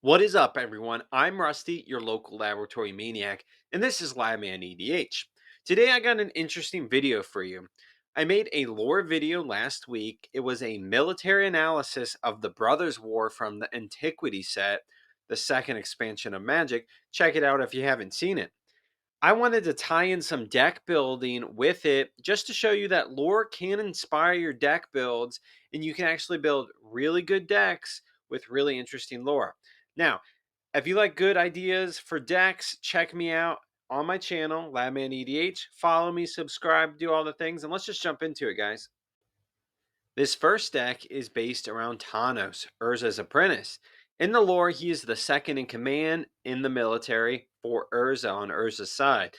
What is up, everyone? I'm Rusty, your local laboratory maniac, and this is Labman EDH. Today, I got an interesting video for you. I made a lore video last week. It was a military analysis of the Brothers' War from the Antiquity set, the second expansion of Magic. Check it out if you haven't seen it. I wanted to tie in some deck building with it just to show you that lore can inspire your deck builds and you can actually build really good decks with really interesting lore. Now, if you like good ideas for decks, check me out on my channel, Labman EDH. Follow me, subscribe, do all the things, and let's just jump into it, guys. This first deck is based around Tawnos, Urza's apprentice. In the lore, he is the second in command in the military for Urza on Urza's side.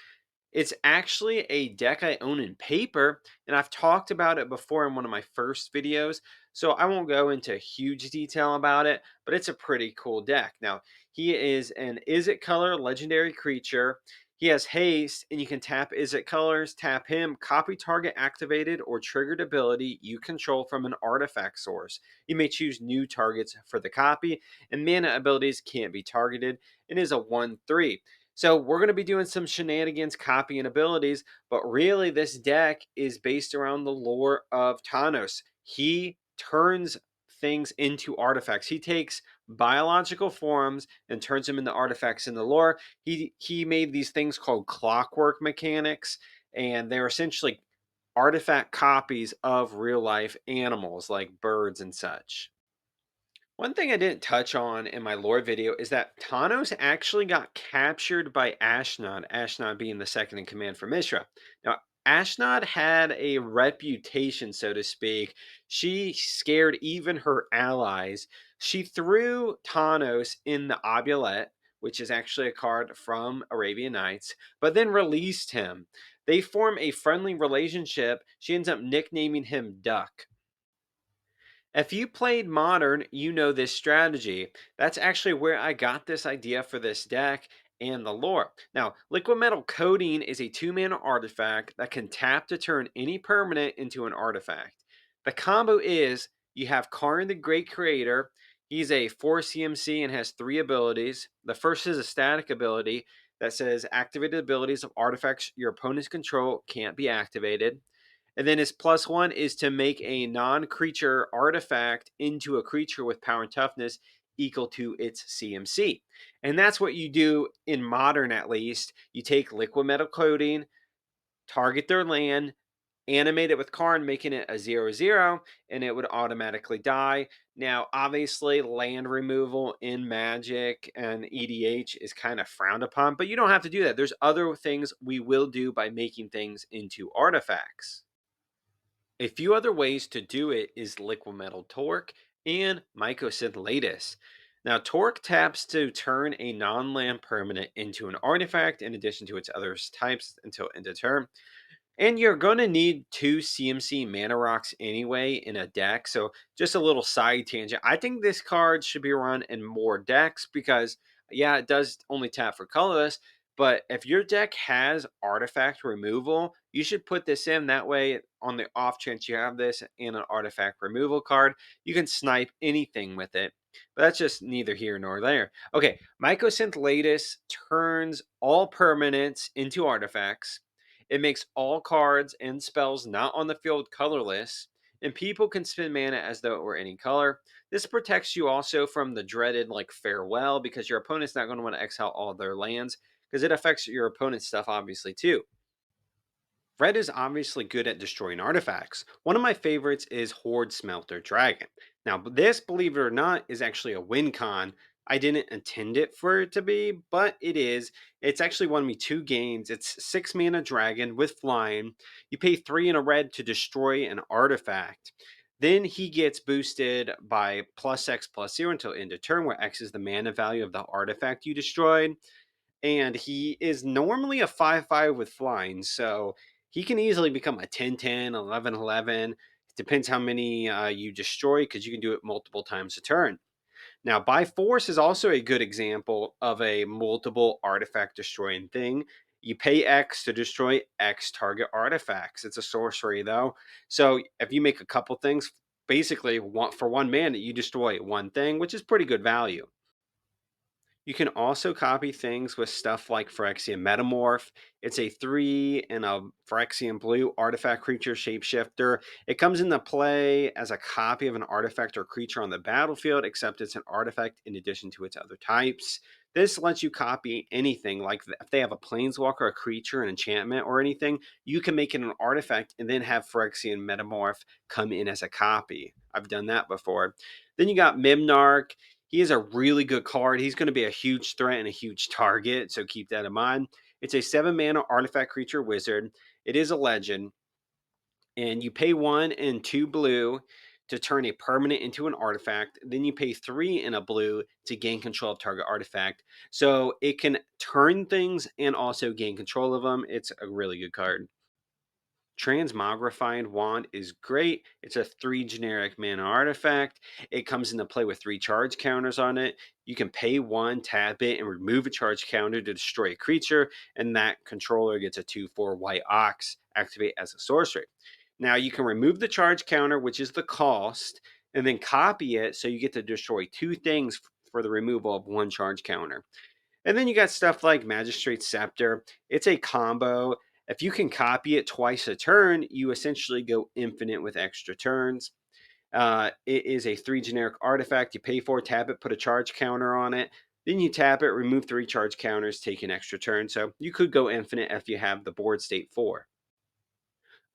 It's actually a deck I own in paper, and I've talked about it before in one of my first videos, so I won't go into huge detail about it, but it's a pretty cool deck. Now, he is an Is It Color legendary creature. He has haste, and you can tap Is It Colors, tap him, copy target activated or triggered ability you control from an artifact source. You may choose new targets for the copy, and mana abilities can't be targeted, and is a 1/3. So we're going to be doing some shenanigans, copying abilities, but really this deck is based around the lore of Tawnos. He turns things into artifacts. He takes biological forms and turns them into artifacts in the lore. He made these things called clockwork mechanics, and they're essentially artifact copies of real life animals like birds and such. One thing I didn't touch on in my lore video is that Thanos actually got captured by Ashnod, Ashnod being the second in command for Mishra. Now, Ashnod had a reputation, so to speak. She scared even her allies. She threw Thanos in the Obulette, which is actually a card from Arabian Nights, but then released him. They form a friendly relationship. She ends up nicknaming him Duck. If you played Modern, you know this strategy. That's actually where I got this idea for this deck and the lore. Now, Liquimetal Coating is a 2-mana artifact that can tap to turn any permanent into an artifact. The combo is you have Karn the Great Creator. He's a 4 CMC and has 3 abilities. The first is a static ability that says activated abilities of artifacts your opponents control can't be activated. And then his plus one is to make a non creature artifact into a creature with power and toughness equal to its CMC. And that's what you do in modern, at least. You take liquid metal coating, target their land, animate it with Karn, making it a 0/0, and it would automatically die. Now, obviously, land removal in Magic and EDH is kind of frowned upon, but you don't have to do that. There's other things we will do by making things into artifacts. A few other ways to do it is Liquimetal Torque and Mycosynth Lattice. Now, Torque taps to turn a non land permanent into an artifact in addition to its other types until end of turn. And you're going to need 2 CMC mana rocks anyway in a deck. So, just a little side tangent. I think this card should be run in more decks because, yeah, it does only tap for colorless. But if your deck has artifact removal, you should put this in. That way, on the off chance you have this in an artifact removal card, you can snipe anything with it. But that's just neither here nor there. Okay, Mycosynth Lattice turns all permanents into artifacts. It makes all cards and spells not on the field colorless, and people can spend mana as though it were any color. This protects you also from the dreaded like farewell because your opponent's not going to want to exile all their lands because it affects your opponent's stuff obviously too. Red is obviously good at destroying artifacts. One of my favorites is Horde Smelter Dragon. Now, this, believe it or not, is actually a win con. I didn't intend it for it to be, but it is. It's actually won me 2 games. It's 6 mana dragon with flying. You pay 3 in a red to destroy an artifact. Then he gets boosted by plus X plus 0 until end of turn, where X is the mana value of the artifact you destroyed, and he is normally a 5/5 with flying, so he can easily become a 10/10, 11/11. It depends how many you destroy because you can do it multiple times a turn. Now, by force is also a good example of a multiple artifact destroying thing. You pay X to destroy X target artifacts. It's a sorcery though. So if you make a couple things, basically for 1 mana, you destroy one thing, which is pretty good value. You can also copy things with stuff like Phyrexian Metamorph. It's a 3 and a Phyrexian blue artifact creature shapeshifter. It comes into play as a copy of an artifact or creature on the battlefield, except it's an artifact in addition to its other types. This lets you copy anything, like if they have a planeswalker, a creature, an enchantment, or anything, you can make it an artifact and then have Phyrexian Metamorph come in as a copy. I've done that before. Then you got Mimnarch. He is a really good card. He's going to be a huge threat and a huge target, so keep that in mind. It's a 7 mana artifact creature wizard. It is a legend, and you pay 1 and 2 blue to turn a permanent into an artifact. Then you pay 3 and a blue to gain control of target artifact. So it can turn things and also gain control of them. It's a really good card. Transmogrifying Wand is great. It's a 3 generic mana artifact. It comes into play with 3 charge counters on it. You can pay 1, tap it, and remove a charge counter to destroy a creature, and that controller gets a 2/4 white ox activate as a sorcery. Now you can remove the charge counter, which is the cost, and then copy it so you get to destroy 2 things for the removal of 1 charge counter. And then you got stuff like Magistrate Scepter. It's a combo. If you can copy it twice a turn, you essentially go infinite with extra turns. It is a 3 generic artifact. You pay for it, tap it, put a charge counter on it. Then you tap it, remove 3 charge counters, take an extra turn. So you could go infinite if you have the board state 4.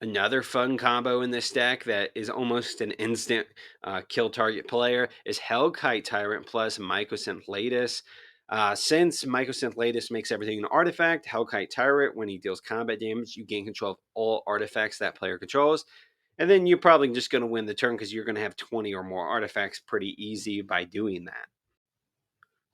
Another fun combo in this deck that is almost an instant kill target player is Hellkite Tyrant plus Mycosynth Lattice. Since Mycosynth Lattice makes everything an artifact, Hellkite Tyrant, when he deals combat damage, you gain control of all artifacts that player controls. And then you're probably just going to win the turn because you're going to have 20 or more artifacts pretty easy by doing that.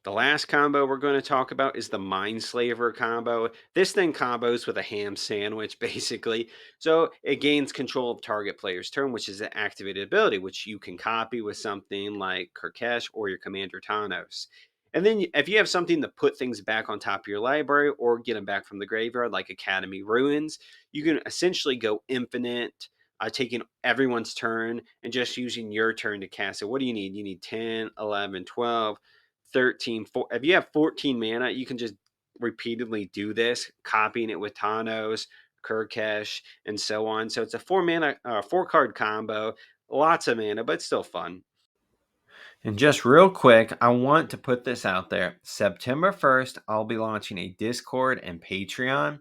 The last combo we're going to talk about is the Mindslaver combo. This thing combos with a ham sandwich, basically. So it gains control of target player's turn, which is an activated ability, which you can copy with something like Kirkesh or your commander Tawnos. And then if you have something to put things back on top of your library or get them back from the graveyard, like Academy Ruins, you can essentially go infinite, taking everyone's turn and just using your turn to cast it. What do you need? You need 10, 11, 12. 13, 4. If you have 14 mana, you can just repeatedly do this, copying it with Tawnos, Kirkesh, and so on. So it's a 4 card combo, lots of mana, but still fun. And just real quick, I want to put this out there. September 1st, I'll be launching a Discord and Patreon.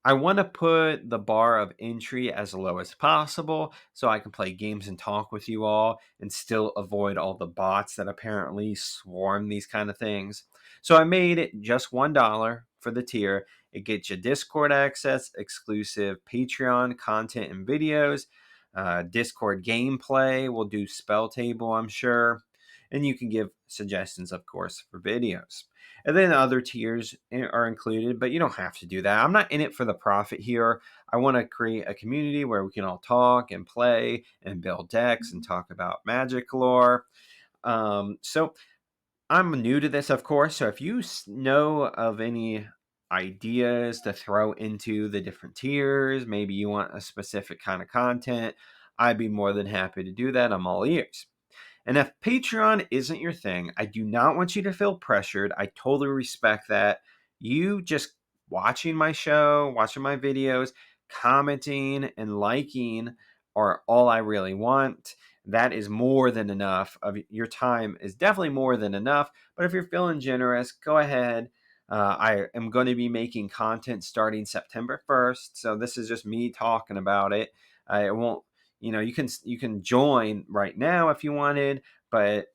I want to put the bar of entry as low as possible so I can play games and talk with you all and still avoid all the bots that apparently swarm these kind of things. So I made it just $1 for the tier. It gets you Discord access, exclusive Patreon content and videos, Discord gameplay. We'll do spell table, I'm sure. And you can give suggestions, of course, for videos. And then other tiers are included, but you don't have to do that. I'm not in it for the profit here. I want to create a community where we can all talk and play and build decks and talk about magic lore. So I'm new to this, of course. So if you know of any ideas to throw into the different tiers, maybe you want a specific kind of content, I'd be more than happy to do that. I'm all ears. And if Patreon isn't your thing, I do not want you to feel pressured. I totally respect that. You just watching my show, watching my videos, commenting and liking are all I really want. That is more than enough. Of your time is definitely more than enough. But if you're feeling generous, go ahead. I am going to be making content starting September 1st. So this is just me talking about it. I won't, you can join right now if you wanted, but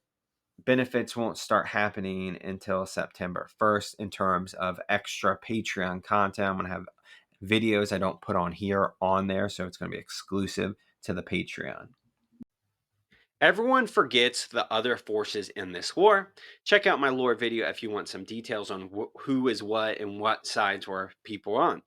benefits won't start happening until September 1st in terms of extra Patreon content. I'm going to have videos I don't put on here on there, so it's going to be exclusive to the Patreon. Everyone forgets the other forces in this war. Check out my lore video if you want some details on who is what and what sides were people on.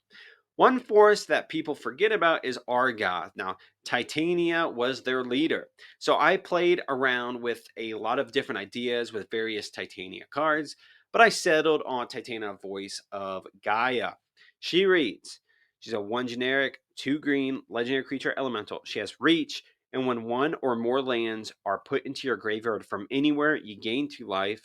One force that people forget about is ARgoth. Now, Titania was their leader. So I played around with a lot of different ideas with various Titania cards, but I settled on Titania Voice of Gaia. She reads, she's a 1 generic, 2 green, legendary creature elemental. She has reach, and when 1 or more lands are put into your graveyard from anywhere, you gain 2 life.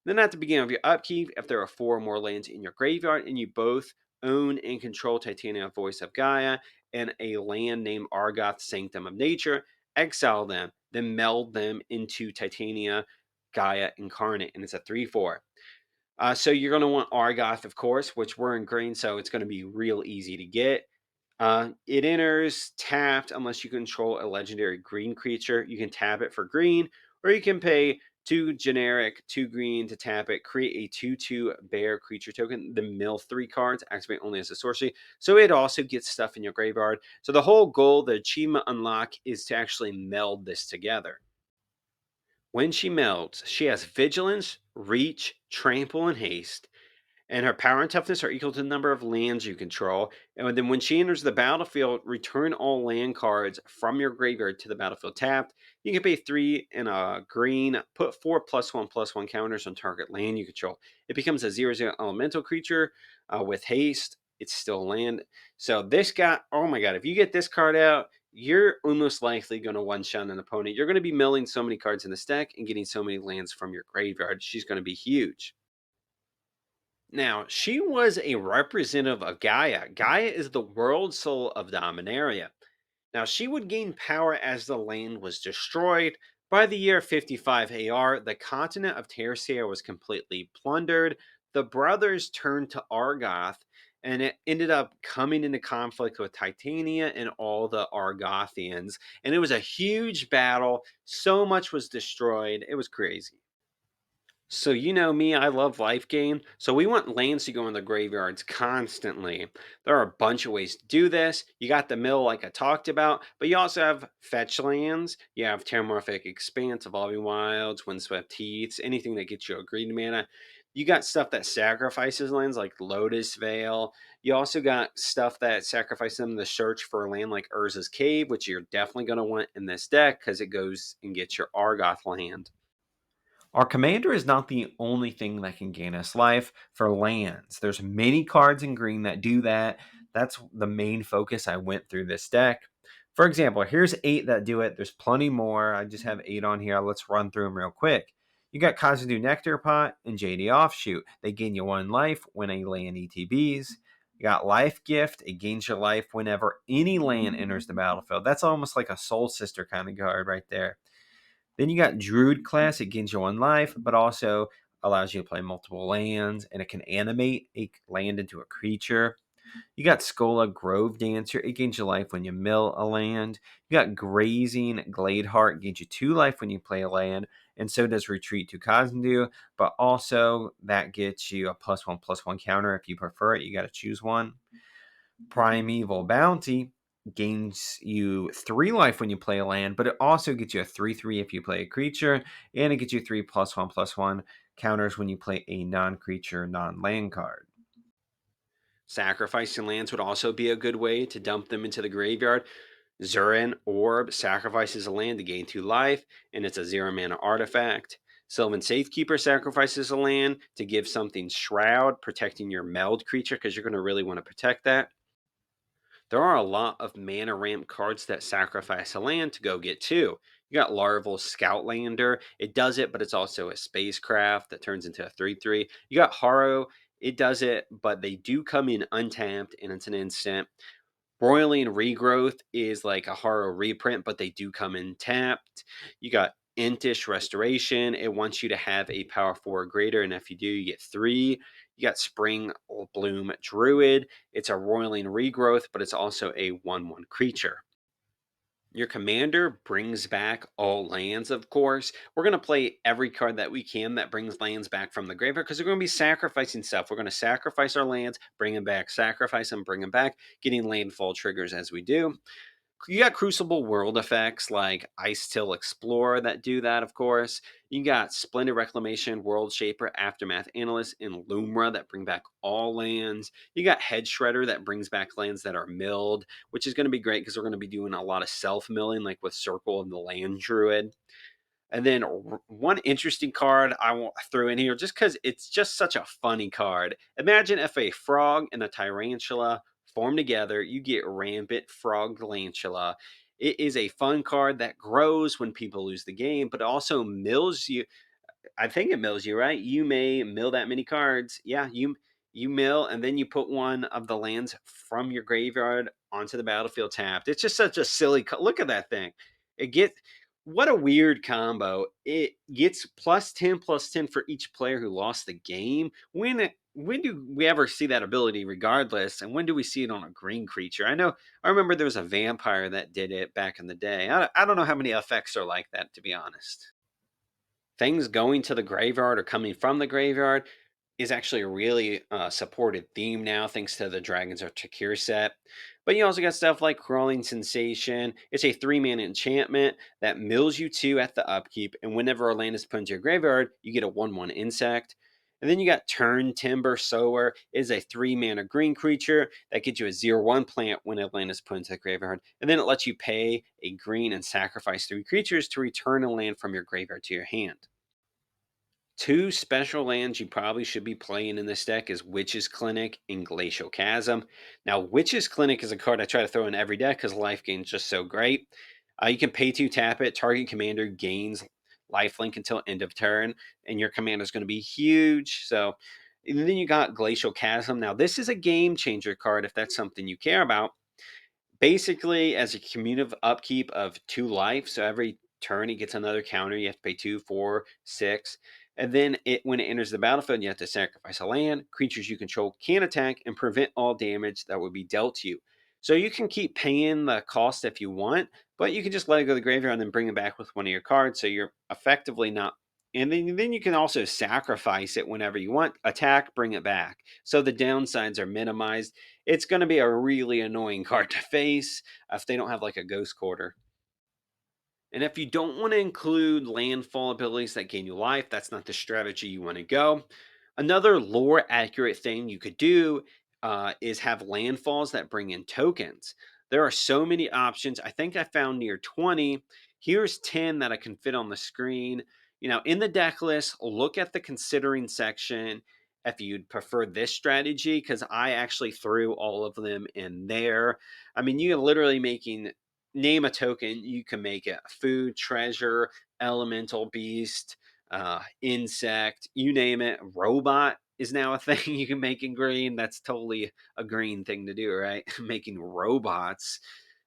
Then at the beginning of your upkeep, if there are 4 or more lands in your graveyard and you both own and control Titania Voice of Gaia and a land named ARgoth Sanctum of Nature, exile them, then meld them into Titania Gaia Incarnate, and it's a 3/4. So you're going to want ARgoth, of course, which we're in green, so it's going to be real easy to get. It enters tapped unless you control a legendary green creature. You can tap it for green, or you can pay 2 green to tap it, create a 2/2 bear creature token, then mill 3 cards, activate only as a sorcery. So it also gets stuff in your graveyard. So the whole goal, the achievement unlock, is to actually meld this together. When she melds, she has vigilance, reach, trample, and haste, and her power and toughness are equal to the number of lands you control. And then when she enters the battlefield, return all land cards from your graveyard to the battlefield tapped. You can pay 3 and a green, put 4+1/+1 counters on target land you control. It becomes a 0/0 elemental creature with haste. It's still land. So this guy, oh my god, if you get this card out, you're almost likely going to one-shot an opponent. You're going to be milling so many cards in this deck and getting so many lands from your graveyard. She's going to be huge. Now, she was a representative of Gaia. Gaia is the world soul of Dominaria. Now, she would gain power as the land was destroyed. By the year 55 AR, the continent of Tertia was completely plundered. The brothers turned to Argoth, and it ended up coming into conflict with Titania and all the Argothians. And it was a huge battle. So much was destroyed. It was crazy. So you know me, I love life gain. So we want lands to go in the graveyards constantly. There are a bunch of ways to do this. You got the mill like I talked about, but you also have fetch lands. You have Terramorphic Expanse, Evolving Wilds, Windswept Heaths, anything that gets you a green mana. You got stuff that sacrifices lands like Lotus Veil. You also got stuff that sacrifices them to search for a land like Urza's Cave, which you're definitely going to want in this deck because it goes and gets your Argoth land. Our commander is not the only thing that can gain us life for lands. There's many cards in green that do that. That's the main focus I went through this deck. For example, here's 8 that do it. There's plenty more. I just have 8 on here. Let's run through them real quick. You got Kazadu Nectar Pot and JD Offshoot. They gain you 1 life when a land ETBs. You got Life Gift. It gains your life whenever any land enters the battlefield. That's almost like a Soul Sister kind of card right there. Then you got Druid class. It gains you 1 life, but also allows you to play multiple lands, and it can animate a land into a creature. You got Skola Grove Dancer. It gains you life when you mill a land. You got Grazing Gladeheart. It gains you 2 life when you play a land, and so does Retreat to Kazandu, but also that gets you a +1/+1 counter if you prefer it. You got to choose one. Primeval Bounty gains you 3 life when you play a land, but it also gets you a 3/3 if you play a creature, and it gets you 3+1/+1 counters when you play a non-creature, non-land card. Sacrificing lands would also be a good way to dump them into the graveyard. Zurin Orb sacrifices a land to gain 2 life, and it's a 0 mana artifact. Sylvan Safekeeper sacrifices a land to give something Shroud, protecting your meld creature because you're going to really want to protect that. There are a lot of mana ramp cards that sacrifice a land to go get 2. You got Larval Scoutlander. It does it, but it's also a spacecraft that turns into a 3/3. You got Harrow. It does it, but they do come in untapped, and it's an instant. Broiling Regrowth is like a Harrow reprint, but they do come in tapped. You got Intish Restoration. It wants you to have a power 4 or greater, and if you do, you get 3. You got Spring Bloom Druid. It's a roiling regrowth, but it's also a 1/1 creature. Your commander brings back all lands, of course. We're going to play every card that we can that brings lands back from the graveyard because we're going to be sacrificing stuff. We're going to sacrifice our lands, bring them back, sacrifice them, bring them back, getting landfall triggers as we do. You got Crucible World effects like Ice Till Explorer that do that, of course. You got Splendid Reclamation, World Shaper, Aftermath Analyst, and Lumra that bring back all lands. You got Head Shredder that brings back lands that are milled, which is going to be great because we're going to be doing a lot of self milling, like with Circle of the Land Druid. And then one interesting card I threw in here just because it's just such a funny card. Imagine if a frog and a tarantula form together, you get Rampant Frog Lantula. It is a fun card that grows when people lose the game, but also mills you. I think it mills you, right? You may mill that many cards. Yeah, you mill, and then you put one of the lands from your graveyard onto the battlefield tapped. It's just such a silly. Look at that thing. It get What a weird combo. It gets +10/+10 for each player who lost the game. When do we ever see that ability regardless? And when do we see it on a green creature? I remember there was a vampire that did it back in the day. I don't know how many effects are like that, to be honest. Things going to the graveyard or coming from the graveyard is actually a really supported theme now, thanks to the Dragons of Takir set. But you also got stuff like Crawling Sensation. It's a 3-mana enchantment that mills you 2 at the upkeep, and whenever a land is put into your graveyard, you get a 1/1 insect. And then you got Turn Timber Sower. It is a 3-mana green creature that gets you a 0/1 plant when a land is put into the graveyard. And then it lets you pay a green and sacrifice 3 creatures to return a land from your graveyard to your hand. Two special lands you probably should be playing in this deck is Witch's Clinic and Glacial Chasm. Now, Witch's Clinic is a card I try to throw in every deck because life gain is just so great. You can pay to tap it. Target commander gains lifelink until end of turn, and your commander is going to be huge. And then you got Glacial Chasm. Now, this is a game changer card if that's something you care about. Basically, as a cumulative upkeep of 2 life, so every turn it gets another counter. You have to pay 2, 4, 6. And then when it enters the battlefield, you have to sacrifice a land. Creatures you control can attack and prevent all damage that would be dealt to you. So you can keep paying the cost if you want, but you can just let it go to the graveyard and then bring it back with one of your cards. So you're effectively not. And then you can also sacrifice it whenever you want. Attack, bring it back. So the downsides are minimized. It's going to be a really annoying card to face if they don't have like a Ghost Quarter. And if you don't want to include landfall abilities that gain you life, that's not the strategy you want to go. Another lore accurate thing you could do is have landfalls that bring in tokens. There are so many options. I think I found near 20. Here's 10 that I can fit on the screen. In the deck list, look at the considering section if you'd prefer this strategy, because I actually threw all of them in there. I mean, you are literally making name a token, you can make it food, treasure, elemental beast, insect, you name it. Robot is now a thing you can make in green. That's totally a green thing to do, right? Making robots.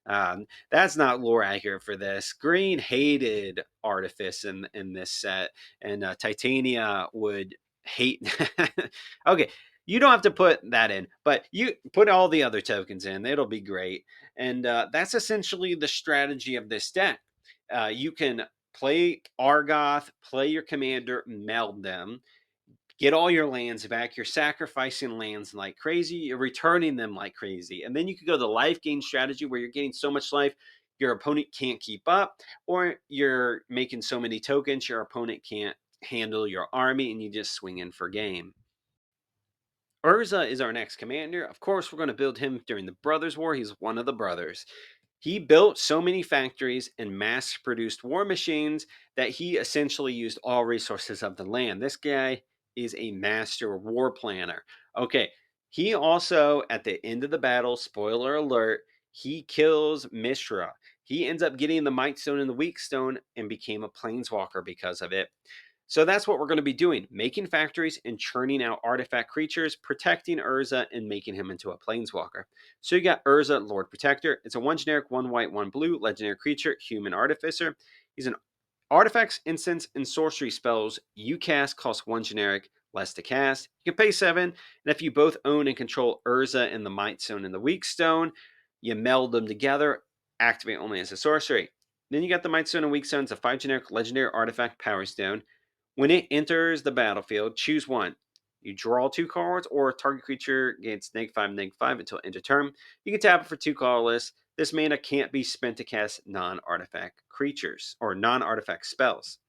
That's not lore accurate for this. Green hated artifice in this set, and Titania would hate. Okay, you don't have to put that in, but you put all the other tokens in. It'll be great. And that's essentially the strategy of this deck. You can play ARgoth, play your commander, meld them, get all your lands back. You're sacrificing lands like crazy, you're returning them like crazy. And then you could go the life gain strategy where you're getting so much life your opponent can't keep up, or you're making so many tokens your opponent can't handle your army and you just swing in for game. Urza is our next commander. Of course, we're going to build him during the Brothers' War. He's one of the brothers. He built so many factories and mass produced war machines that he essentially used all resources of the land. This guy is a master war planner. Okay, he also, at the end of the battle, spoiler alert, he kills Mishra. He ends up getting the Might Stone and the Weak Stone and became a planeswalker because of it. So that's what we're going to be doing, making factories and churning out artifact creatures, protecting Urza, and making him into a planeswalker. So you got Urza, Lord Protector. It's a 1 generic, 1 white, 1 blue, legendary creature, human artificer. He's an artifacts, instants, and sorcery spells you cast cost 1 generic, less to cast. You can pay 7, and if you both own and control Urza and the Might Stone and the Weak Stone, you meld them together, activate only as a sorcery. Then you got the Might Stone and Weak Stone. It's a 5 generic legendary artifact power stone. When it enters the battlefield, choose one. You draw 2 cards, or a target creature gains -5/-5 until end of turn. You can tap it for 2 colorless. This mana can't be spent to cast non-artifact creatures or non-artifact spells.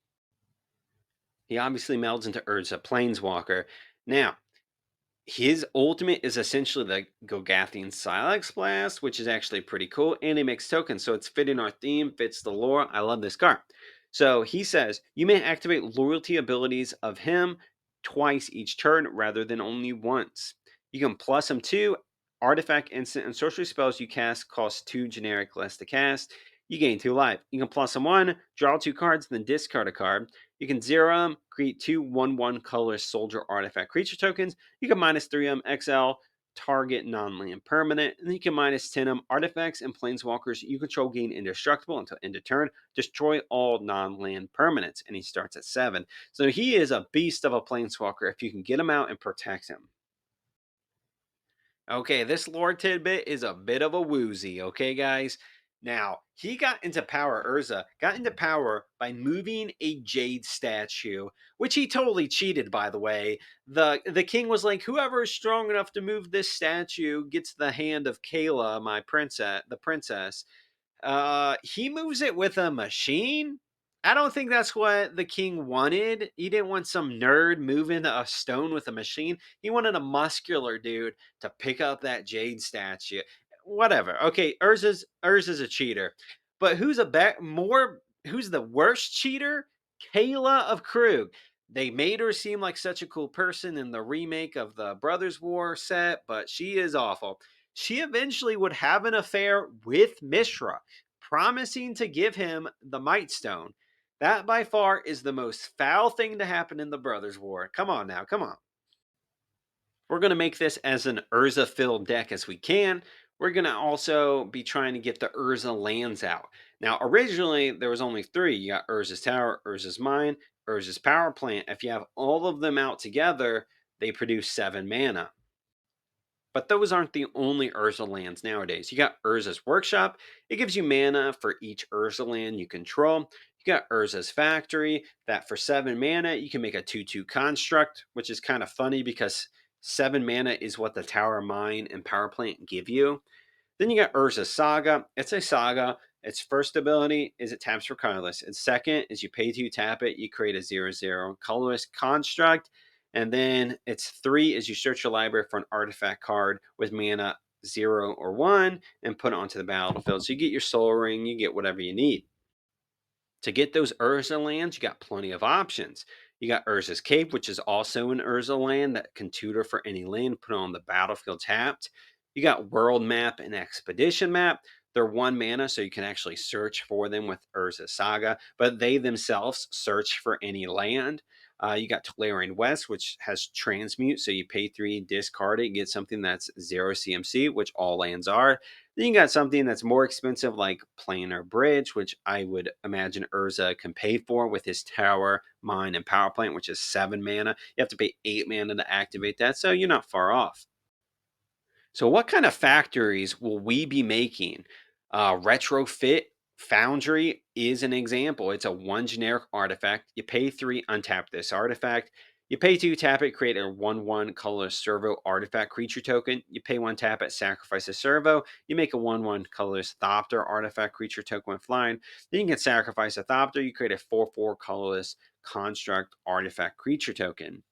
He obviously melds into Urza Planeswalker. Now, his ultimate is essentially the Golgathian Silex Blast, which is actually pretty cool, and he makes tokens, so it's fitting our theme, fits the lore. I love this card. So he says, you may activate loyalty abilities of him twice each turn rather than only once. You can plus him 2 artifact, instant, and sorcery spells you cast cost 2 generic less to cast. You gain 2 life. You can plus him 1, draw 2 cards, then discard a card. You can 0 them, create two 1/1 colorless soldier artifact creature tokens. You can -3 them, XL, target non-land permanent. And then you can -10 them, artifacts and planeswalkers you control gain indestructible until end of turn. Destroy all non-land permanents. And he starts at 7. So he is a beast of a planeswalker if you can get him out and protect him. Okay, this lore tidbit is a bit of a woozy, okay, guys? Now, he got into power, Urza got into power by moving a jade statue, which he totally cheated, by the way. The king was like, whoever is strong enough to move this statue gets the hand of Kayla, my princess, the princess. He moves it with a machine. I don't think that's what the king wanted. He didn't want some nerd moving a stone with a machine. He wanted a muscular dude to pick up that jade statue. Whatever. Okay, Urza's a cheater. But who's the worst cheater? Kayla of Krug. They made her seem like such a cool person in the remake of the Brothers War set, but she is awful. She eventually would have an affair with Mishra, promising to give him the Might Stone. That by far is the most foul thing to happen in the Brothers War. Come on now, come on. We're going to make this as an Urza filled deck as we can. We're going to also be trying to get the Urza lands out. Now, originally, there was only 3. You got Urza's Tower, Urza's Mine, Urza's Power Plant. If you have all of them out together, they produce 7 mana. But those aren't the only Urza lands nowadays. You got Urza's Workshop. It gives you mana for each Urza land you control. You got Urza's Factory, that for 7 mana, you can make a 2/2 construct, which is kind of funny because 7 mana is what the Tower Mine and Power Plant give you. Then you got Urza's Saga. It's a saga. Its first ability is it taps for colorless. Its second is you pay 2, tap it, you create a 0/0 colorless construct. And then its 3 is you search your library for an artifact card with mana 0 or 1 and put it onto the battlefield. So you get your Soul Ring, you get whatever you need. To get those Urza lands, you got plenty of options. You got Urza's Cape, which is also an Urza land that can tutor for any land, put on the battlefield tapped. You got World Map and Expedition Map. They're 1 mana, so you can actually search for them with Urza Saga, but they themselves search for any land. You got Tolarian West, which has Transmute, so you pay 3, discard it, get something that's 0 CMC, which all lands are. Then you got something that's more expensive like Planar Bridge, which I would imagine Urza can pay for with his Tower, Mine, and Power Plant, which is 7 mana. You have to pay 8 mana to activate that, so you're not far off. So, what kind of factories will we be making? Retrofit Foundry is an example. It's a 1 generic artifact. You pay 3, untap this artifact. You pay 2, tap it, create a 1/1 colorless servo artifact creature token. You pay 1, tap it, sacrifice a servo. You make a 1/1 colorless Thopter artifact creature token when flying. Then you can sacrifice a Thopter. You create a 4/4 colorless construct artifact creature token.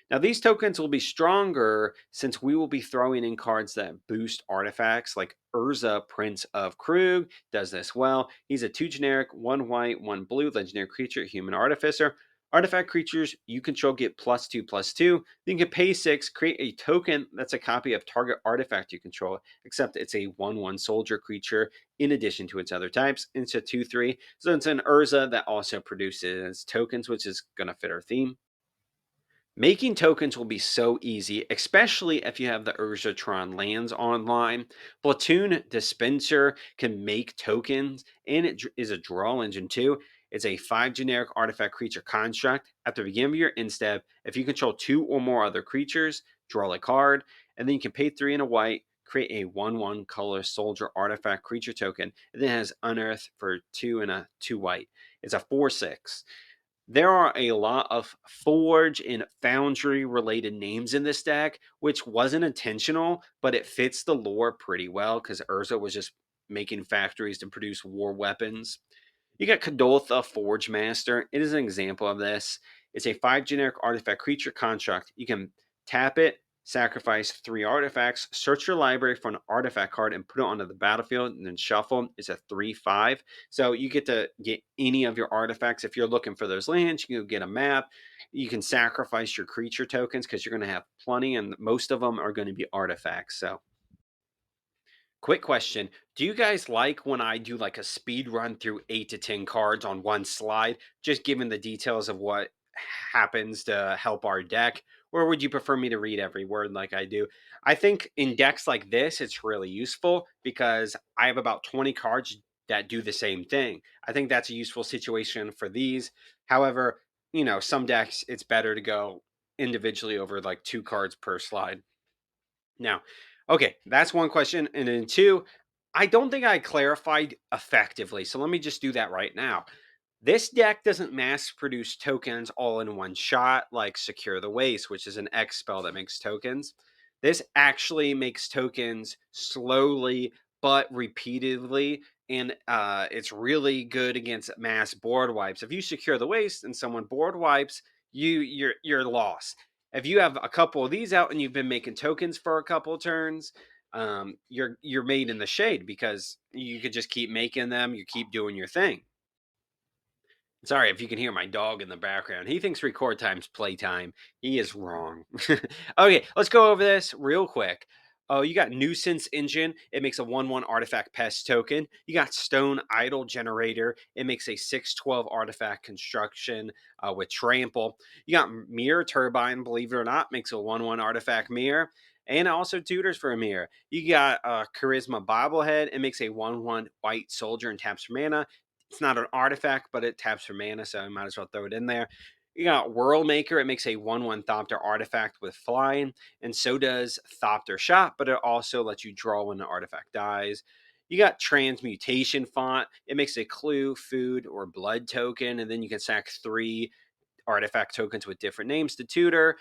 Now, these tokens will be stronger since we will be throwing in cards that boost artifacts, like Urza, Prince of Krug, does this well. He's a 2 generic, 1 white, 1 blue legendary creature, human artificer. Artifact creatures you control get +2/+2. Then you can pay 6, create a token that's a copy of target artifact you control, except it's a 1/1 soldier creature in addition to its other types. It's a 2/3. So it's an Urza that also produces tokens, which is going to fit our theme. Making tokens will be so easy, especially if you have the Urzatron lands online. Platoon Dispenser can make tokens, and it is a draw engine too. It's a 5 generic artifact creature construct. At the beginning of your end step, if you control 2 or more other creatures, draw a card, and then you can pay 3 and a white, create a 1/1 color soldier artifact creature token, and then it has Unearth for 2 and a 2 white. It's a 4/6. There are a lot of Forge and Foundry related names in this deck, which wasn't intentional, but it fits the lore pretty well because Urza was just making factories to produce war weapons. You got Kadoltha Forge Master. It is an example of this. It's a 5 generic artifact creature construct. You can tap it, sacrifice 3 artifacts, search your library for an artifact card, and put it onto the battlefield, and then shuffle. It's a 3/5. So you get to get any of your artifacts. If you're looking for those lands, you can go get a map. You can sacrifice your creature tokens because you're going to have plenty, and most of them are going to be artifacts. So Quick question. Do you guys like when I do like a speed run through 8 to 10 cards on one slide, just giving the details of what happens to help our deck? Or would you prefer me to read every word like I do? I think in decks like this, it's really useful because I have about 20 cards that do the same thing. I think that's a useful situation for these. However, some decks, it's better to go individually over like 2 cards per slide. Now, okay, that's one question. And then two, I don't think I clarified effectively. So let me just do that right now. This deck doesn't mass produce tokens all in one shot like Secure the Waste, which is an X spell that makes tokens. This actually makes tokens slowly but repeatedly, and it's really good against mass board wipes. If you Secure the Waste and someone board wipes, you're lost. If you have a couple of these out and you've been making tokens for a couple of turns, you're made in the shade because you could just keep making them. You keep doing your thing. Sorry if you can hear my dog in the background. He thinks record time's playtime. He is wrong. Okay, let's go over this real quick. Oh, you got Nuisance Engine. It makes a 1/1 artifact pest token. You got Stone Idol Generator. It makes a 6/12 artifact construction with Trample. You got Mirror Turbine, believe it or not, makes a 1/1 artifact mirror. And it also tutors for a mirror. You got Charisma Bobblehead. It makes a 1/1 white soldier and taps for mana. It's not an artifact, but it taps for mana, so I might as well throw it in there. You got World Maker. It makes a 1/1 Thopter artifact with flying, and so does Thopter Shot, but it also lets you draw when the artifact dies. You got Transmutation Font. It makes a clue, food, or blood token, and then you can sack 3 artifact tokens with different names to tutor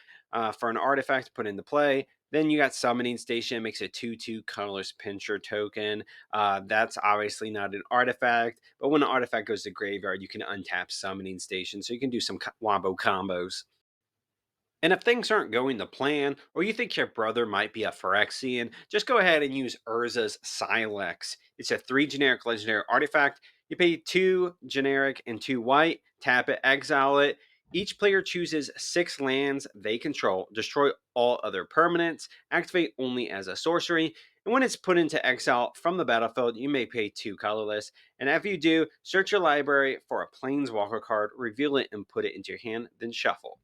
for an artifact to put into play. Then you got Summoning Station, makes a 2/2 colorless pincher token. That's obviously not an artifact, but when an artifact goes to graveyard, you can untap Summoning Station, so you can do some wombo combos. And if things aren't going to plan, or you think your brother might be a Phyrexian, just go ahead and use Urza's Silex. It's a 3 generic legendary artifact. You pay 2 generic and 2 white, tap it, exile it. Each player chooses 6 lands they control, destroy all other permanents, activate only as a sorcery, and when it's put into exile from the battlefield, you may pay 2 colorless. And if you do, search your library for a Planeswalker card, reveal it, and put it into your hand, then shuffle.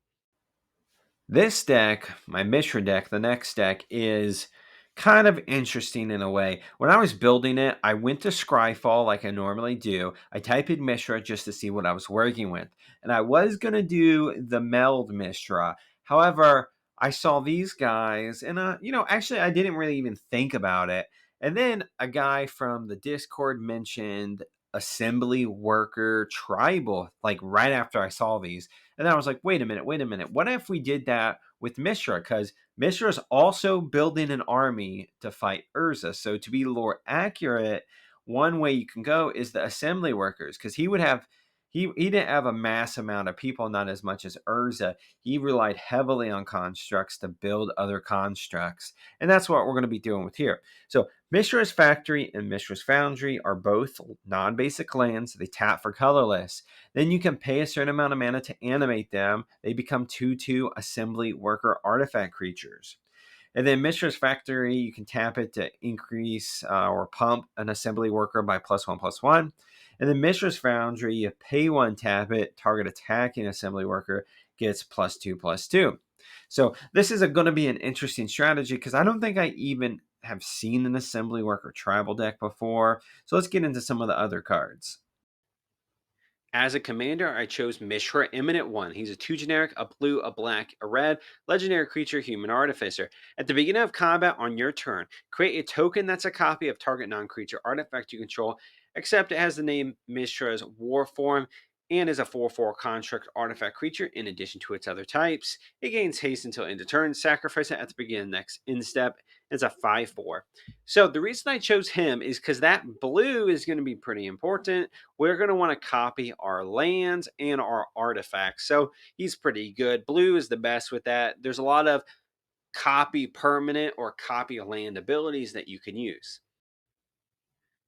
This deck, my Mishra deck, the next deck, is kind of interesting in a way. When I was building it, I went to Scryfall like I normally do. I typed in Mishra just to see what I was working with. And I was going to do the meld Mishra. However, I saw these guys, and actually, I didn't really even think about it. And then a guy from the Discord mentioned assembly worker tribal, like right after I saw these. And then I was like, wait a minute, wait a minute. What if we did that with Mishra? Because Mishra is also building an army to fight Urza. So to be lore accurate, one way you can go is the assembly workers, because he didn't have a mass amount of people, not as much as Urza. He relied heavily on constructs to build other constructs. And that's what we're going to be doing with here. So Mishra's Factory and Mishra's Foundry are both non-basic lands. They tap for colorless. Then you can pay a certain amount of mana to animate them. They become 2/2 assembly worker artifact creatures. And then Mishra's Factory, you can tap it to increase or pump an assembly worker by +1/+1. And then Mishra's Foundry, you pay 1, tap it, target attacking assembly worker gets +2/+2. So this is going to be an interesting strategy because I don't think I even have seen an assembly worker tribal deck before. So let's get into some of the other cards. As a commander, I chose Mishra Imminent One. He's a 2 generic, a blue, a black, a red, legendary creature, human artificer. At the beginning of combat on your turn, create a token that's a copy of target non creature artifact you control, except it has the name Mishra's War Form and is a 4/4 construct artifact creature in addition to its other types. It gains haste until end of turn, sacrifice it at the beginning of the next end step. It's a 5/4. So the reason I chose him is because that blue is going to be pretty important. We're going to want to copy our lands and our artifacts. So he's pretty good. Blue is the best with that. There's a lot of copy permanent or copy land abilities that you can use.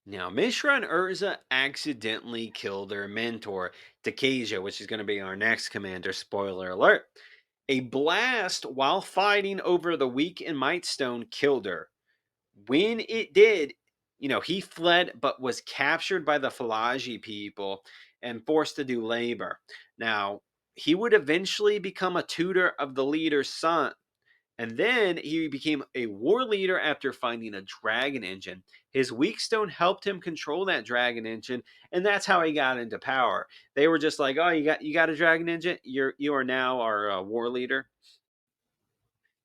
Now, Mishra and Urza accidentally kill their mentor, Tocasia, which is going to be our next commander. Spoiler alert. A blast while fighting over the weak and might stone killed her. When it did, he fled but was captured by the Falaji people and forced to do labor. Now, he would eventually become a tutor of the leader's son, and then he became a war leader after finding a dragon engine. His weak stone helped him control that dragon engine, and that's how he got into power. They were just like, "Oh, you got a dragon engine? You are now our war leader."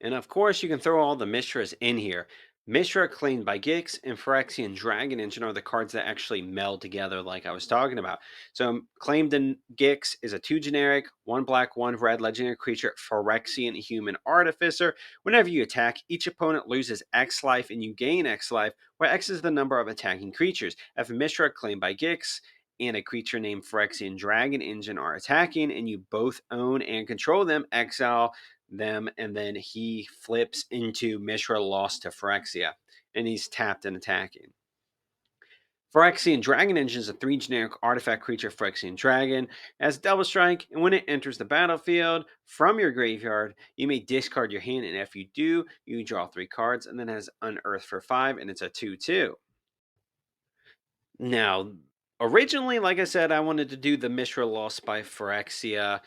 And of course, you can throw all the Mishras in here. Mishra claimed by Gix and Phyrexian Dragon Engine are the cards that actually meld together, like I was talking about. So, claimed in Gix is a 2 generic, 1 black, 1 red legendary creature, Phyrexian Human Artificer. Whenever you attack, each opponent loses X life and you gain X life, where X is the number of attacking creatures. If Mishra claimed by Gix and a creature named Phyrexian Dragon Engine are attacking, and you both own and control them, exile them, and then he flips into Mishra lost to Phyrexia, and he's tapped and attacking. Phyrexian Dragon Engine is a 3 generic artifact creature, Phyrexian Dragon, has double strike, and when it enters the battlefield from your graveyard, you may discard your hand, and if you do, you draw 3 cards, and then has Unearth for 5, and it's a 2/2. Now, originally, like I said, I wanted to do the Mishra Lost by Phyrexia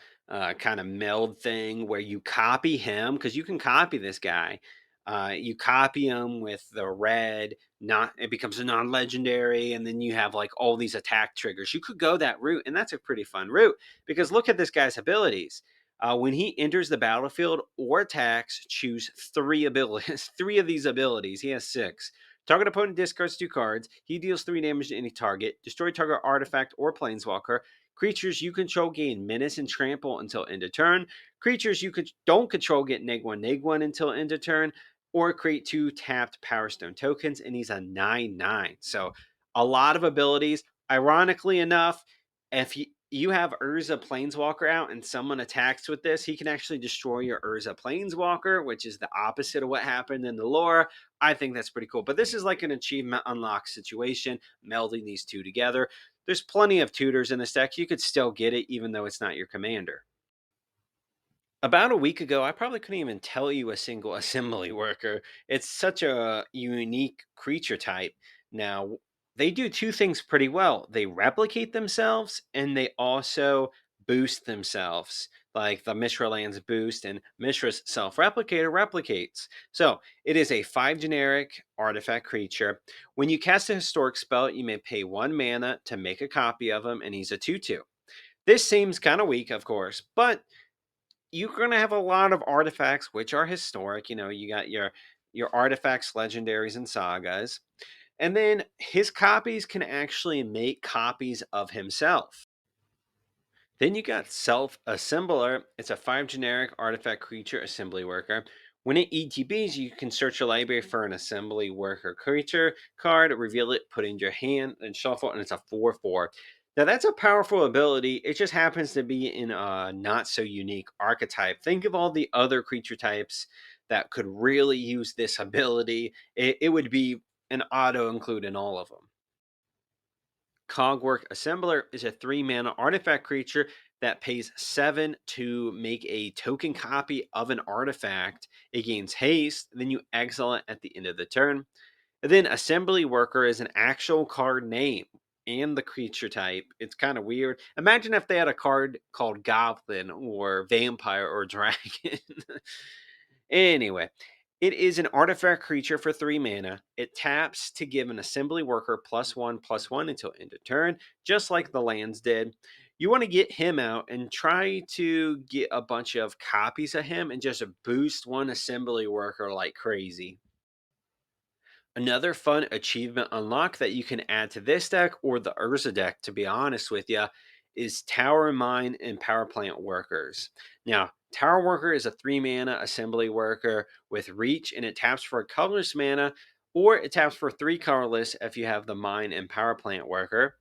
kind of meld thing where you copy him because you can copy this guy. You copy him with the red, not it becomes a non-legendary, and then you have like all these attack triggers. You could go that route, and that's a pretty fun route because look at this guy's abilities. When he enters the battlefield or attacks, choose 3 abilities. 3 of these abilities. He has 6. Target opponent discards 2 cards. He deals 3 damage to any target. Destroy target artifact or planeswalker. Creatures you control gain menace and trample until end of turn. Creatures you don't control get neg 1 until end of turn. Or create 2 tapped Power Stone tokens. And he's a 9/9. So a lot of abilities. Ironically enough, if you have Urza Planeswalker out and someone attacks with this, he can actually destroy your Urza Planeswalker, which is the opposite of what happened in the lore. I think that's pretty cool. But this is like an achievement unlock situation, melding these two together. There's plenty of tutors in this deck. You could still get it even though it's not your commander. About a week ago, I probably couldn't even tell you a single assembly worker. It's such a unique creature type. Now, they do 2 things pretty well. They replicate themselves and they also boost themselves. Like the Mishra lands boost and Mishra's self replicator replicates. So it is a 5 generic artifact creature. When you cast a historic spell, you may pay 1 mana to make a copy of him, and he's a 2/2. This seems kind of weak, of course, but you're going to have a lot of artifacts which are historic. You got your artifacts, legendaries, and sagas. And then his copies can actually make copies of himself. Then you got Self Assembler. It's a 5 generic artifact creature assembly worker. When it ETBs, you can search your library for an assembly worker creature card, reveal it, put it in your hand, and shuffle, and it's a 4/4. Now that's a powerful ability. It just happens to be in a not so unique archetype. Think of all the other creature types that could really use this ability. It would be an auto include in all of them. Cogwork Assembler is a 3 mana artifact creature that pays 7 to make a token copy of an artifact. It gains haste, then you exile it at the end of the turn. And then Assembly Worker is an actual card name and the creature type. It's kind of weird. Imagine if they had a card called Goblin or Vampire or Dragon. Anyway, it is an artifact creature for 3 mana. It taps to give an assembly worker +1/+1 until end of turn, just like the lands did. You want to get him out and try to get a bunch of copies of him and just boost one assembly worker like crazy. Another fun achievement unlock that you can add to this deck or the Urza deck, to be honest with you, is Tower Mine and Power Plant Workers. Now, Tower Worker is a 3 mana assembly worker with reach, and it taps for a colorless mana, or it taps for 3 colorless if you have the Mine and Power Plant Worker.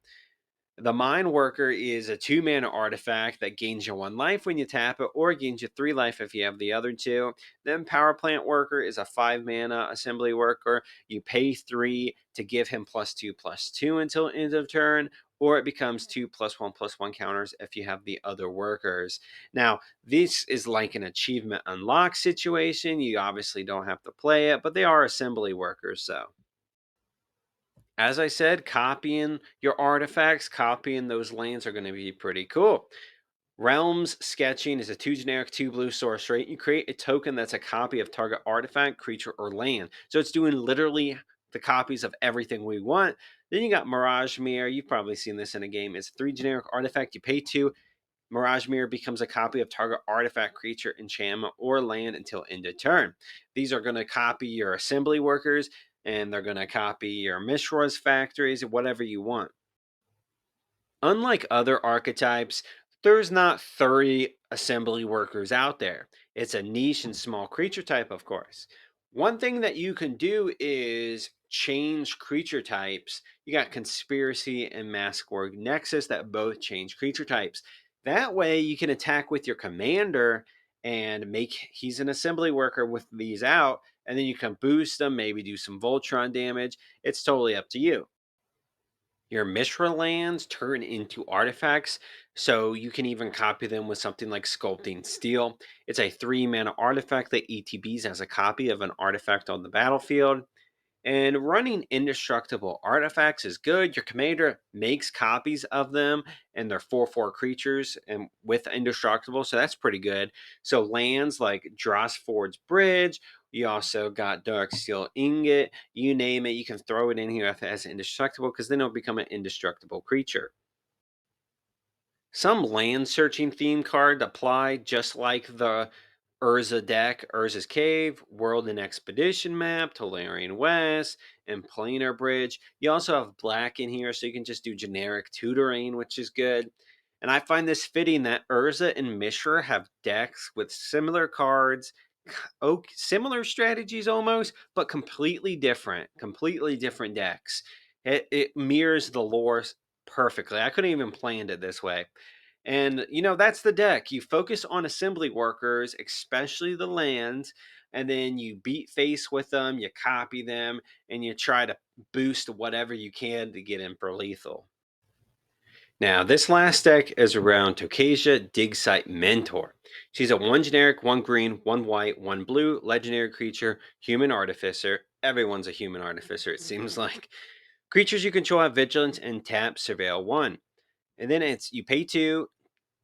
The Mind Worker is a 2 mana artifact that gains you 1 life when you tap it, or gains you 3 life if you have the other 2. Then Power Plant Worker is a 5 mana assembly worker. You pay 3 to give him +2/+2 until end of turn, or it becomes 2 +1/+1 counters if you have the other workers. Now, this is like an achievement unlock situation. You obviously don't have to play it, but they are assembly workers, so. As I said, copying your artifacts, copying those lands are going to be pretty cool. Realms sketching is a 2 generic, 2 blue sorcery. You create a token that's a copy of target artifact, creature, or land. So it's doing literally the copies of everything we want. Then you got Mirage Mirror. You've probably seen this in a game. It's a 3 generic artifact. You pay 2. Mirage Mirror becomes a copy of target artifact, creature, enchantment, or land until end of turn. These are going to copy your assembly workers, and they're going to copy your Mishra's factories, whatever you want. Unlike other archetypes, there's not 30 assembly workers out there. It's a niche and small creature type, of course. One thing that you can do is change creature types. You got Conspiracy and Maskwork Nexus that both change creature types. That way, you can attack with your commander and make he's an assembly worker with these out, and then you can boost them, maybe do some Voltron damage. It's totally up to you. Your Mishra lands turn into artifacts, so you can even copy them with something like Sculpting Steel. It's a 3 mana artifact that ETBs as a copy of an artifact on the battlefield. And running indestructible artifacts is good. Your commander makes copies of them, and they're 4/4 creatures and with indestructible, so that's pretty good. So lands like Drossford's Bridge, you also got Dark Steel Ingot, you name it, you can throw it in here as indestructible because then it'll become an indestructible creature. Some land searching theme card apply just like the Urza deck, Urza's Cave, World and Expedition Map, Tolarian West, and Planar Bridge. You also have black in here, so you can just do generic tutoring, which is good. And I find this fitting that Urza and Mishra have decks with similar cards, similar strategies almost, but completely different decks. It mirrors the lore perfectly. I couldn't even planned it this way. And that's the deck. You focus on assembly workers, especially the lands, and then you beat face with them, you copy them, and you try to boost whatever you can to get in for lethal. Now, this last deck is around Tocasia Dig Site Mentor. She's a 1 generic, 1 green, 1 white, 1 blue, legendary creature, human artificer. Everyone's a human artificer, it seems like. Creatures you control have vigilance and tap surveil 1. And then it's you pay 2,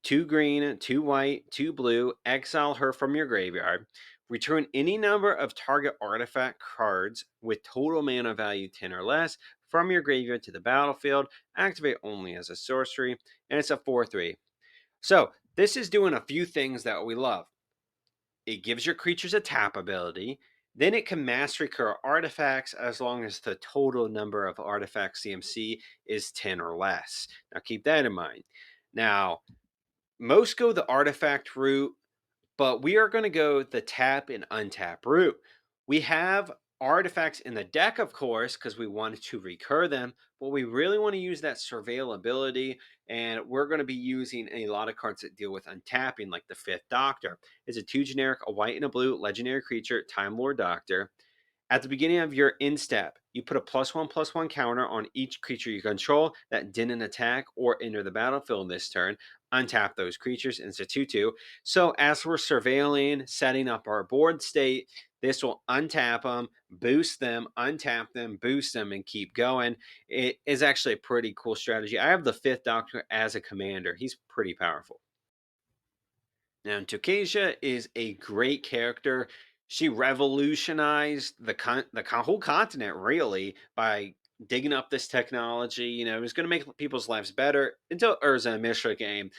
2 green, 2 white, 2 blue, exile her from your graveyard. Return any number of target artifact cards with total mana value 10 or less from your graveyard to the battlefield. Activate only as a sorcery, and it's a 4/3. So, this is doing a few things that we love. It gives your creatures a tap ability. Then it can mass recur artifacts as long as the total number of artifact CMC is 10 or less. Now, keep that in mind. Now, most go the artifact route, but we are going to go the tap and untap route. We have artifacts in the deck, of course, because we wanted to recur them, but we really want to use that surveillability, and we're going to be using a lot of cards that deal with untapping, like the Fifth Doctor. It's a 2 generic, a white and a blue legendary creature, Time Lord Doctor. At the beginning of your instep, you put a +1/+1 counter on each creature you control that didn't attack or enter the battlefield this turn. Untap those creatures, and it's a 2/2. So as we're surveilling, setting up our board state, this will untap them, boost them, untap them, boost them, and keep going. It is actually a pretty cool strategy. I have the Fifth Doctor as a commander. He's pretty powerful. Now, Tocasia is a great character. She revolutionized the whole continent really by digging up this technology. It was going to make people's lives better until Urza and Mishra came.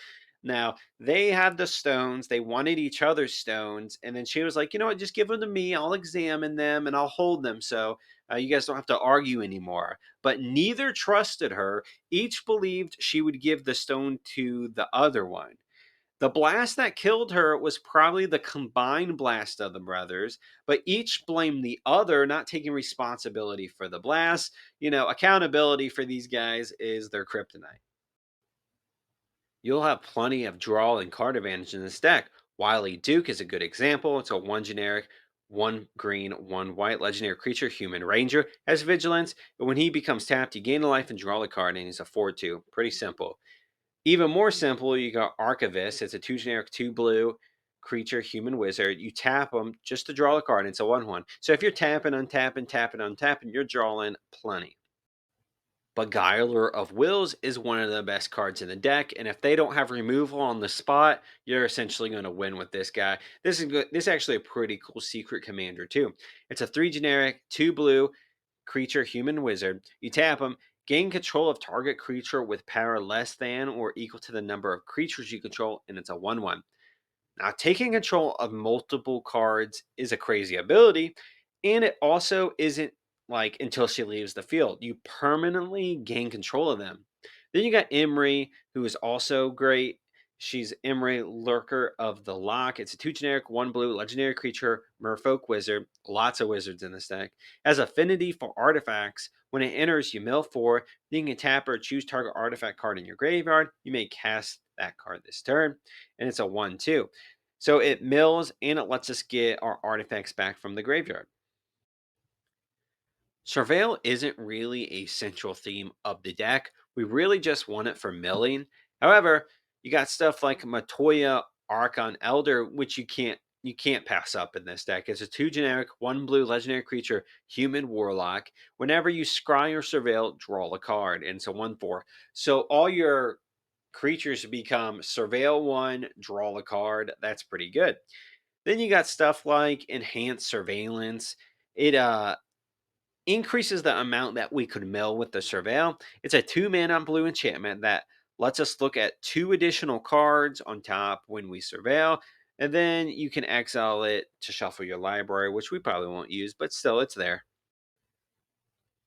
Now, they had the stones. They wanted each other's stones. And then she was like, you know what, just give them to me. I'll examine them and I'll hold them. So you guys don't have to argue anymore. But neither trusted her. Each believed she would give the stone to the other one. The blast that killed her was probably the combined blast of the brothers, but each blamed the other, not taking responsibility for the blast. Accountability for these guys is their kryptonite. You'll have plenty of draw and card advantage in this deck. Wily Duke is a good example. It's a 1 generic, 1 green, 1 white legendary creature, human ranger, has vigilance, and when he becomes tapped, you gain a life and draw a card, and he's a 4/2. Pretty simple. Even more simple, you got Archivist. It's a 2 generic, 2 blue creature, human wizard. You tap them just to draw a card. It's a 1/1. So if you're tapping, untapping, tapping, untapping, you're drawing plenty. Beguiler of Wills is one of the best cards in the deck, and if they don't have removal on the spot, you're essentially going to win with this guy. This is good. This is actually a pretty cool secret commander too. It's a 3 generic, 2 blue creature human wizard. You tap them, gain control of target creature with power less than or equal to the number of creatures you control, and it's a 1/1. Now, taking control of multiple cards is a crazy ability, and it also isn't like until she leaves the field. You permanently gain control of them. Then you got Imri, who is also great. She's Imri, Lurker of the Lock. It's a 2 generic, 1 blue, legendary creature, merfolk wizard. Lots of wizards in this deck. Has affinity for artifacts. When it enters, you mill 4. Then you can tap or choose target artifact card in your graveyard. You may cast that card this turn. And it's a 1/2. So it mills and it lets us get our artifacts back from the graveyard. Surveil isn't really a central theme of the deck. We really just want it for milling. However, you got stuff like Matoya Archon Elder, which you can't pass up in this deck. It's a 2 generic, 1 blue legendary creature, human warlock. Whenever you scry or surveil, draw a card. And it's a 1/4. So all your creatures become surveil 1, draw a card. That's pretty good. Then you got stuff like enhanced surveillance. It increases the amount that we could mill with the surveil. It's a 2 mana blue enchantment that lets us look at 2 additional cards on top when we surveil. And then you can exile it to shuffle your library, which we probably won't use, but still it's there.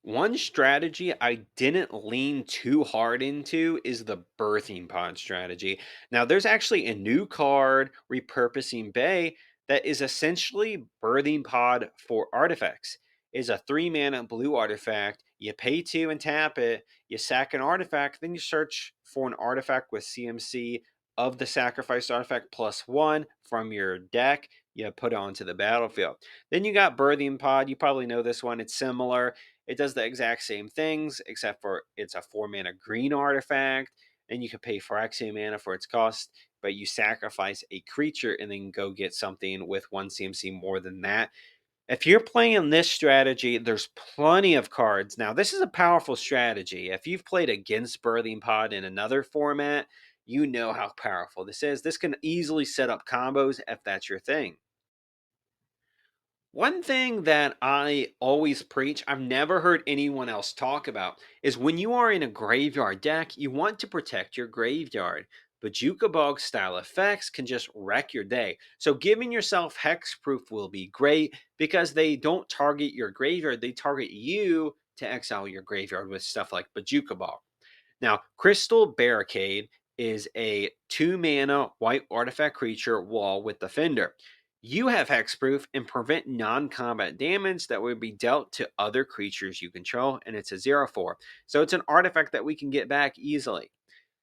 One strategy I didn't lean too hard into is the birthing pod strategy. Now, there's actually a new card, Repurposing Bay, that is essentially birthing pod for artifacts. Is a 3 mana blue artifact. You pay 2 and tap it. You sack an artifact, then you search for an artifact with CMC of the sacrificed artifact +1 from your deck. You put it onto the battlefield. Then you got birthing pod. You probably know this one. It's similar. It does the exact same things, except for it's a 4 mana green artifact, and you can pay Phyrexian mana for its cost, but you sacrifice a creature and then go get something with 1 CMC more than that. If you're playing this strategy, there's plenty of cards. Now, this is a powerful strategy. If you've played against Birthing Pod in another format, you know how powerful this is. This can easily set up combos if that's your thing. One thing that I always preach, I've never heard anyone else talk about, is when you are in a graveyard deck, you want to protect your graveyard. But Jukabog style effects can just wreck your day. So giving yourself hexproof will be great because they don't target your graveyard, they target you to exile your graveyard with stuff like Bajuka Bog. Now, Crystal Barricade is a 2 mana white artifact creature wall with Defender. You have hexproof and prevent non combat damage that would be dealt to other creatures you control, and it's a 0/4. So it's an artifact that we can get back easily.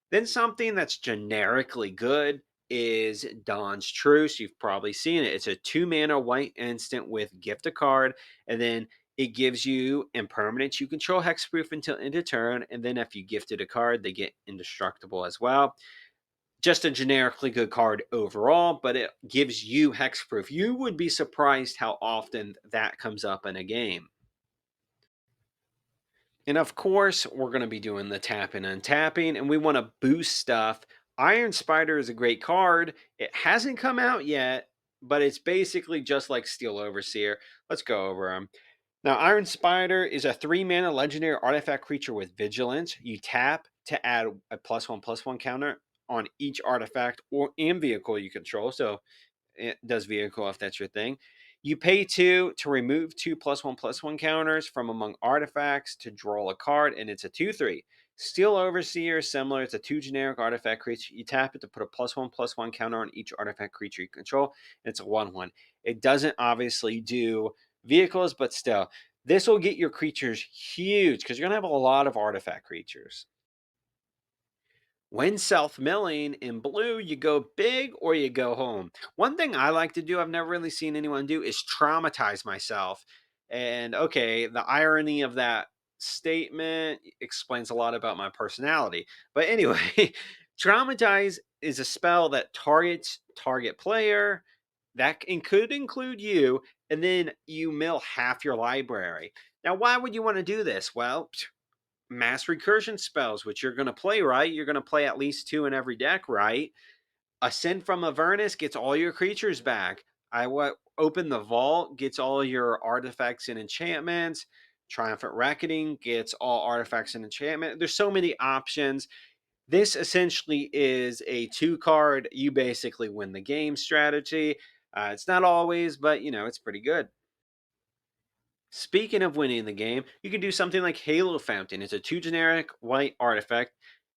Then something that's generically good is Dawn's Truce. You've probably seen it. It's a 2 mana white instant with gift a card, and then it gives you impermanence. You control hexproof until end of turn, and then if you gifted a card, they get indestructible as well. Just a generically good card overall, but it gives you hexproof. You would be surprised how often that comes up in a game. And of course, we're going to be doing the tapping and tapping, and we want to boost stuff. Iron Spider is a great card. It hasn't come out yet, but it's basically just like Steel Overseer. Let's go over them. Now, Iron Spider is a 3 mana legendary artifact creature with vigilance. You tap to add a +1/+1 counter on each artifact or and vehicle you control. So it does vehicle if that's your thing. You pay 2 to remove 2 +1/+1 counters from among artifacts to draw a card, and it's a 2/3. Steel Overseer, similar. It's a 2 generic artifact creature. You tap it to put a +1/+1 counter on each artifact creature you control, and it's a 1/1. It doesn't obviously do vehicles, but still, this will get your creatures huge because you're going to have a lot of artifact creatures. When self milling in blue, you go big or you go home. One thing I like to do, I've never really seen anyone do, is traumatize myself. And okay, the irony of that statement explains a lot about my personality. But anyway, traumatize is a spell that targets target player. Could include you, and then you mill half your library. Now, why would you want to do this? Well, mass recursion spells, which you're going to play, right? You're going to play at least 2 in every deck, right? Ascend from Avernus gets all your creatures back. Open the Vault gets all your artifacts and enchantments. Triumphant Reckoning gets all artifacts and enchantment. There's so many options. This essentially is a 2 card. You basically win the game strategy. It's not always, but it's pretty good. Speaking of winning the game, you can do something like Halo Fountain. It's a 2 generic white artifact.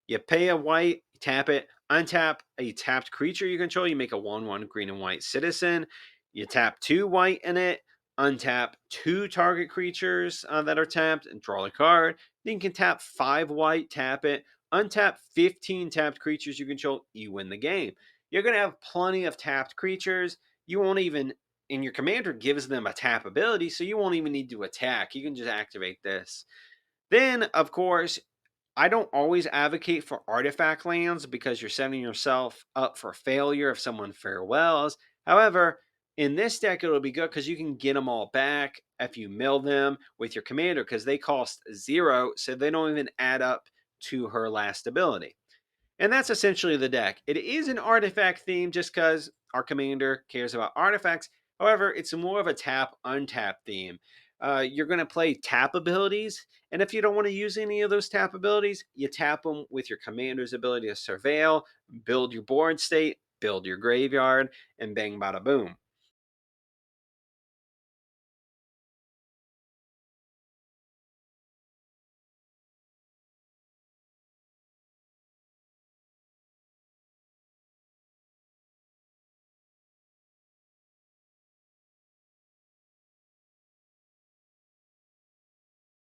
You pay a white, tap it, untap a tapped creature you control. You make a 1/1 green and white citizen. You tap 2 white in it, untap 2 target creatures that are tapped, and draw a card. Then you can tap 5 white, tap it, untap 15 tapped creatures you control. You win the game. You're going to have plenty of tapped creatures. You won't even and your commander gives them a tap ability, so you won't even need to attack. You can just activate this. Then, of course, I don't always advocate for artifact lands because you're setting yourself up for failure if someone farewells. However, in this deck, it'll be good because you can get them all back if you mill them with your commander because they cost 0, so they don't even add up to her last ability. And that's essentially the deck. It is an artifact theme just because our commander cares about artifacts. However, it's more of a tap untap theme. You're going to play tap abilities, and if you don't want to use any of those tap abilities, you tap them with your commander's ability to surveil, build your board state, build your graveyard, and bang bada boom.